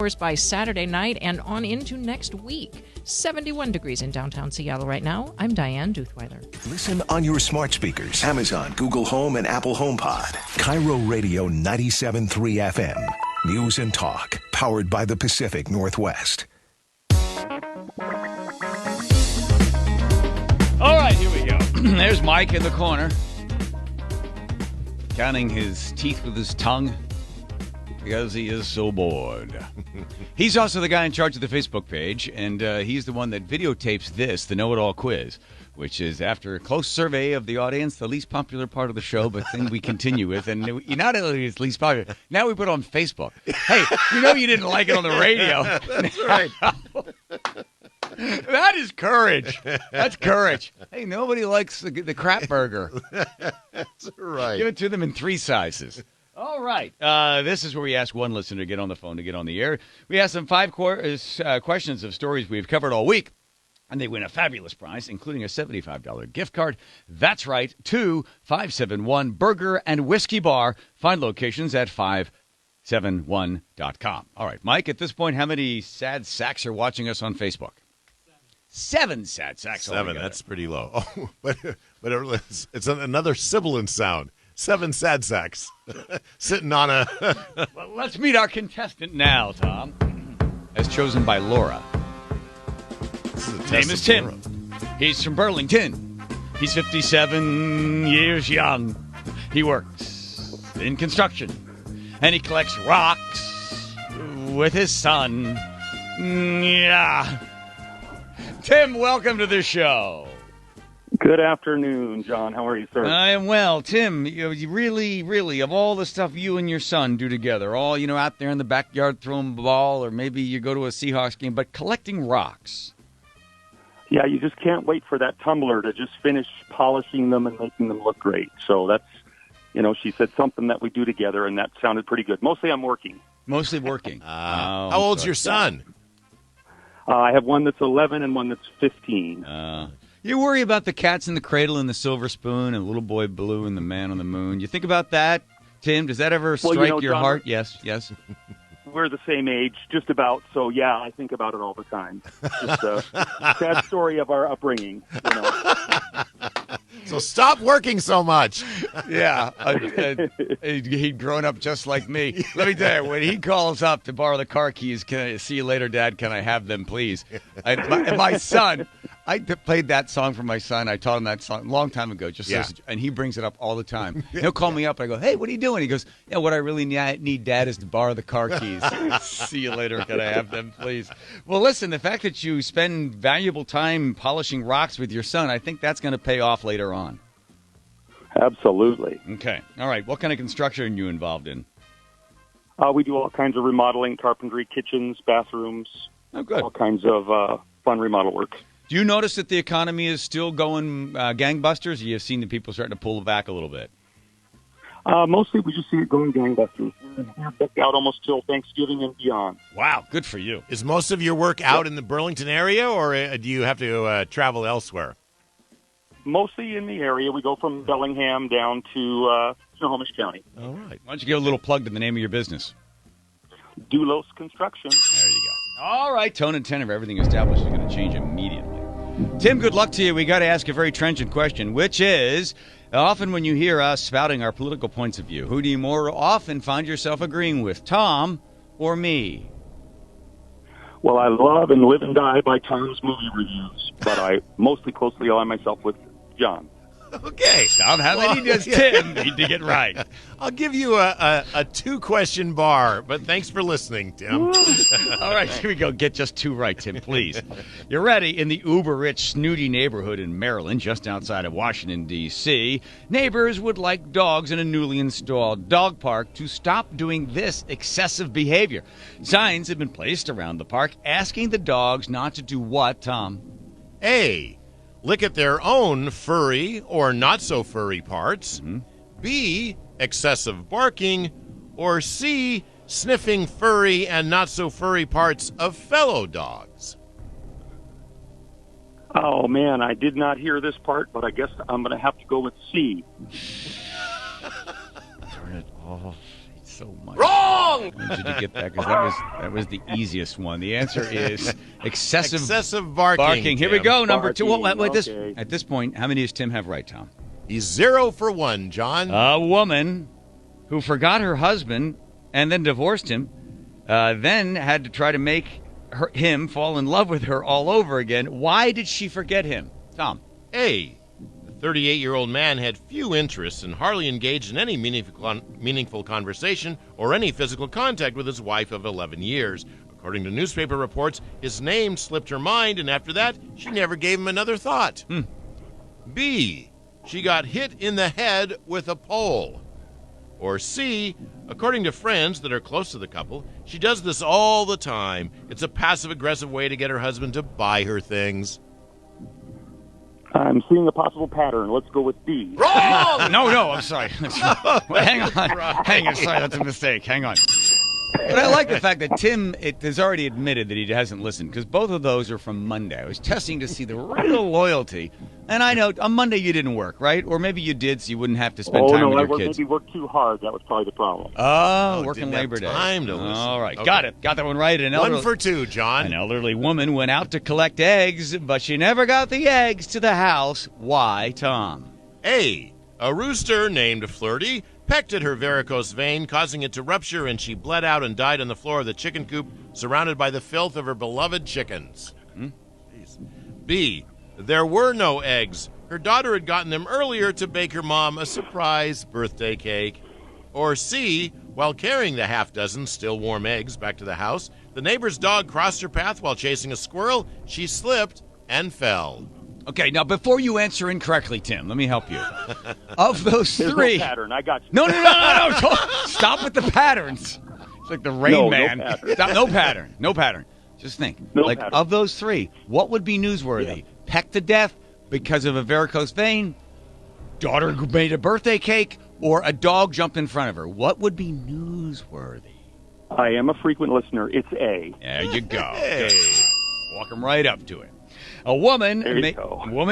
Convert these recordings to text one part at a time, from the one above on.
showers by Saturday night and on into next week. 71 degrees in downtown Seattle right now. I'm Diane Duthweiler. Listen on your smart speakers, Amazon, Google Home, and Apple HomePod. KIRO Radio 97.3 FM. News and talk, powered by the Pacific Northwest. All right, here we go. There's Mike in the corner, counting his teeth with his tongue because he is so bored. He's also the guy in charge of the Facebook page, and he's the one that videotapes this, the Know-It-All Quiz, which is, after a close survey of the audience, the least popular part of the show, but thing we continue with. And not only is least popular, now we put it on Facebook. Hey, you didn't like it on the radio. That's right. That is courage. That's courage. Hey, nobody likes the crap burger. That's right. Give it to them in 3 sizes. All right. This is where we ask one listener to get on the phone to get on the air. We ask them 5 questions of stories we've covered all week, and they win a fabulous prize, including a $75 gift card. That's right, to 571 Burger and Whiskey Bar. Find locations at 571.com. All right, Mike, at this point, how many sad sacks are watching us on Facebook? 7 sad sacks. 7, altogether. that's pretty low. Oh, but it's another sibilant sound. 7 sad sacks sitting on a... Well, let's meet our contestant now, Tom, as chosen by Laura. His name is Tim. He's from Burlington. He's 57 years young. He works in construction, and he collects rocks with his son. Yeah. Tim, welcome to the show. Good afternoon, John. How are you, sir? I am well. Tim, you really, of all the stuff you and your son do together, all, out there in the backyard throwing the ball, or maybe you go to a Seahawks game, but collecting rocks. Yeah, you just can't wait for that tumbler to just finish polishing them and making them look great. So that's, she said something that we do together, and that sounded pretty good. Mostly I'm working. Mostly working. How old's your son? I have one that's 11 and one that's 15. You worry about the cats in the cradle and the silver spoon and Little Boy Blue and the Man on the Moon. You think about that, Tim? Does that ever strike your John, heart? Yes. We're the same age, just about. So, yeah, I think about it all the time. Just a sad story of our upbringing. So stop working so much. Yeah. He'd grown up just like me. Let me tell you, when he calls up to borrow the car keys, "Can I see you later, Dad? Can I have them, please?" My son... I played that song for my son. I taught him that song a long time ago, and he brings it up all the time. He'll call me up, and I go, "Hey, what are you doing?" He goes, "Yeah, what I really need, Dad, is to borrow the car keys. See you later. Can I have them, please?" Well, listen, the fact that you spend valuable time polishing rocks with your son, I think that's going to pay off later on. Absolutely. Okay. All right. What kind of construction are you involved in? We do all kinds of remodeling, carpentry, kitchens, bathrooms, Oh, good. all kinds of fun remodel work. Do you notice that the economy is still going gangbusters, or you've seen the people starting to pull back a little bit? Mostly we just see it going gangbusters. We're booked out almost till Thanksgiving and beyond. Wow, good for you. Is most of your work out in the Burlington area, or do you have to travel elsewhere? Mostly in the area. We go from Bellingham down to Snohomish County. All right. Why don't you give a little plug to the name of your business? Doulos Construction. There you go. All right, tone and tenor of everything established is going to change immediately. Tim, good luck to you. We got to ask a very trenchant question, which is, often when you hear us spouting our political points of view, who do you more often find yourself agreeing with, Tom or me? Well, I love and live and die by Tom's movie reviews, but I mostly closely align myself with John. Okay. Tom, how many does Tim need to get right? I'll give you a 2-question bar, but thanks for listening, Tim. All right, here we go. Get just 2 right, Tim, please. You're ready. In the uber-rich, snooty neighborhood in Maryland, just outside of Washington, D.C., neighbors would like dogs in a newly installed dog park to stop doing this excessive behavior. Signs have been placed around the park asking the dogs not to do what, Tom? A, lick at their own furry or not-so-furry parts. Mm-hmm. B, excessive barking. Or C, sniffing furry and not-so-furry parts of fellow dogs. Oh, man, I did not hear this part, but I guess I'm going to have to go with C. Turn it off. so much. Wrong! I wanted you to get that because that was the easiest one. The answer is excessive barking. Here we Tim. go. Number two. Well, Okay. at this point, how many does Tim have right, Tom? He's 0 for 1, John. A woman who forgot her husband and then divorced him, then had to try to make him fall in love with her all over again. Why did she forget him? Tom. A. The 38-year-old man had few interests and hardly engaged in any meaningful conversation or any physical contact with his wife of 11 years. According to newspaper reports, his name slipped her mind, and after that, she never gave him another thought. B. She got hit in the head with a pole. Or C. According to friends that are close to the couple, she does this all the time. It's a passive-aggressive way to get her husband to buy her things. I'm seeing a possible pattern. Let's go with B. Wrong! No, I'm sorry. Well, hang on. Hang on. Sorry, that's a mistake. Hang on. But I like the fact that Tim has already admitted that he hasn't listened, because both of those are from Monday. I was testing to see the real loyalty. And I know on Monday you didn't work, right? Or maybe you did, so you wouldn't have to spend time with your kids. Maybe worked too hard. That was probably the problem. Oh, didn't working have Labor Day. time to listen. All right. Okay. Got it. Got that one right. 1 for 2, John. An elderly woman went out to collect eggs, but she never got the eggs to the house. Why, Tom? A rooster named Flirty pecked at her varicose vein, causing it to rupture, and she bled out and died on the floor of the chicken coop, surrounded by the filth of her beloved chickens. Jeez. B. There were no eggs. Her daughter had gotten them earlier to bake her mom a surprise birthday cake. Or C. While carrying the half-dozen still warm eggs back to the house, the neighbor's dog crossed her path while chasing a squirrel. She slipped and fell. Okay, now before you answer incorrectly, Tim, let me help you. Of those There's three... no pattern. I got you. No. Stop with the patterns. It's like the Rain Man. No pattern. No pattern. Just think. No pattern. Of those three, what would be newsworthy? Yeah. Pecked to death because of a varicose vein, daughter who made a birthday cake, or a dog jumped in front of her? What would be newsworthy? I am a frequent listener. It's A. There you go. Hey. Good. Walk 'em right up to it. A woman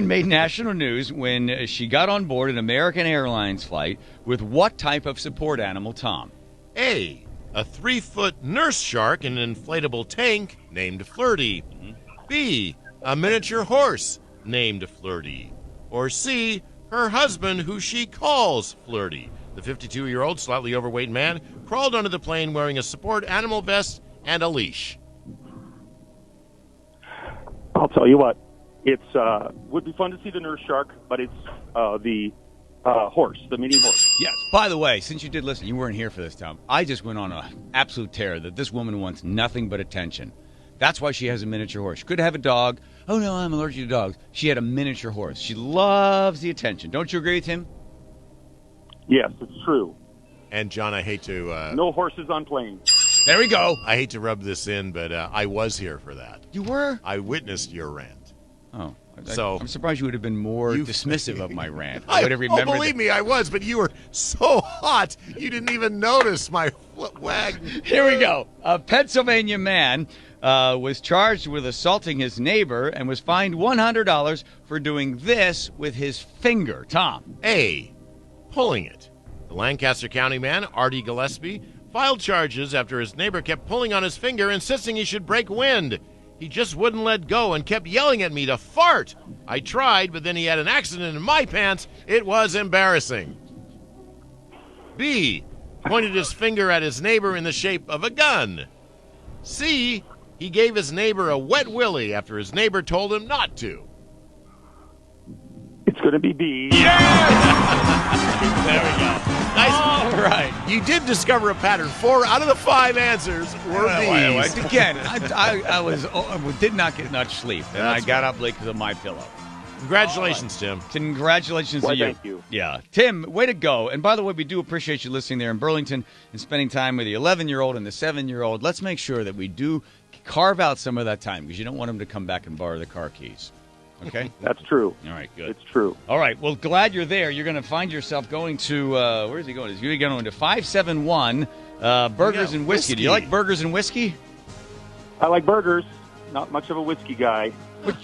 made national news when she got on board an American Airlines flight with what type of support animal, Tom? A 3-foot nurse shark in an inflatable tank named Flirty. B. A miniature horse named Flirty. Or C. Her husband, who she calls Flirty. The 52-year-old, slightly overweight man crawled onto the plane wearing a support animal vest and a leash. I'll tell you what. It's would be fun to see the nurse shark, but it's the horse, the mini horse. Yes. By the way, since you did listen, you weren't here for this, Tom. I just went on an absolute tear that this woman wants nothing but attention. That's why she has a miniature horse. She could have a dog. Oh, no, I'm allergic to dogs. She had a miniature horse. She loves the attention. Don't you agree with him? Yes, it's true. And, John, I hate to... No horses on planes. There we go. I hate to rub this in, but I was here for that. You were? I witnessed your rant. Oh. So I'm surprised you would have been more dismissive of my rant. I would have remembered. Oh, believe me, I was, but you were so hot, you didn't even notice my foot wag. Here we go. A Pennsylvania man was charged with assaulting his neighbor and was fined $100 for doing this with his finger. Tom. A, pulling it. The Lancaster County man, Artie Gillespie, filed charges after his neighbor kept pulling on his finger, insisting he should break wind. He just wouldn't let go and kept yelling at me to fart. I tried, but then he had an accident in my pants. It was embarrassing. B, pointed his finger at his neighbor in the shape of a gun. C, he gave his neighbor a wet willy after his neighbor told him not to. It's going to be B. There we go. Nice. All right. You did discover a pattern. 4 out of the 5 answers were B's. Again, I did not get much sleep, and I got up late because of my pillow. Congratulations, Tim. Congratulations to you. Thank you. Yeah. Tim, way to go. And by the way, we do appreciate you listening there in Burlington and spending time with the 11-year-old and the 7-year-old. Let's make sure that we do carve out some of that time because you don't want them to come back and borrow the car keys. Okay? That's true. All right, good. It's true. All right, well, glad you're there. You're going to find yourself going to, where is he going? He's going to 571 Burgers and Whiskey. Do you like burgers and whiskey? I like burgers. Not much of a whiskey guy.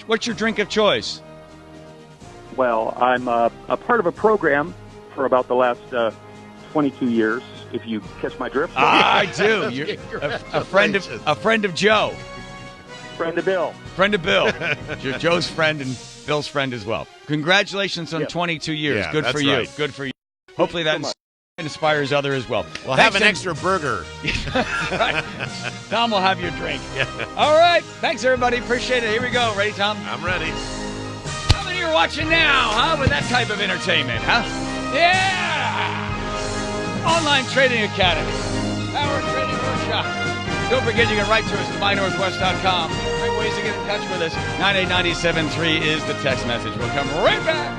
What's your drink of choice? Well, I'm a part of a program for about the last 22 years if you catch my drift. I do. You're a friend of Joe. Friend of Bill. Friend of Bill. You're Joe's friend and Bill's friend as well. Congratulations on 22 years. Yeah, Good for you. right. Good for you. Hopefully that inspires other as well. We'll have an extra burger. Right. Tom will have your drink. Yeah. All right. Thanks, everybody. Appreciate it. Here we go. Ready, Tom? I'm ready. How many are watching now, huh? With that type of entertainment, huh? Yeah! Online Trading Academy. Power Trading Workshop. Don't forget you can write to us at mynorthwest.com. Great ways to get in touch with us. 98973 is the text message. We'll come right back.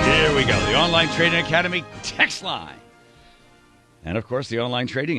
Here we go. The Online Trading Academy text line. And, of course, the Online Trading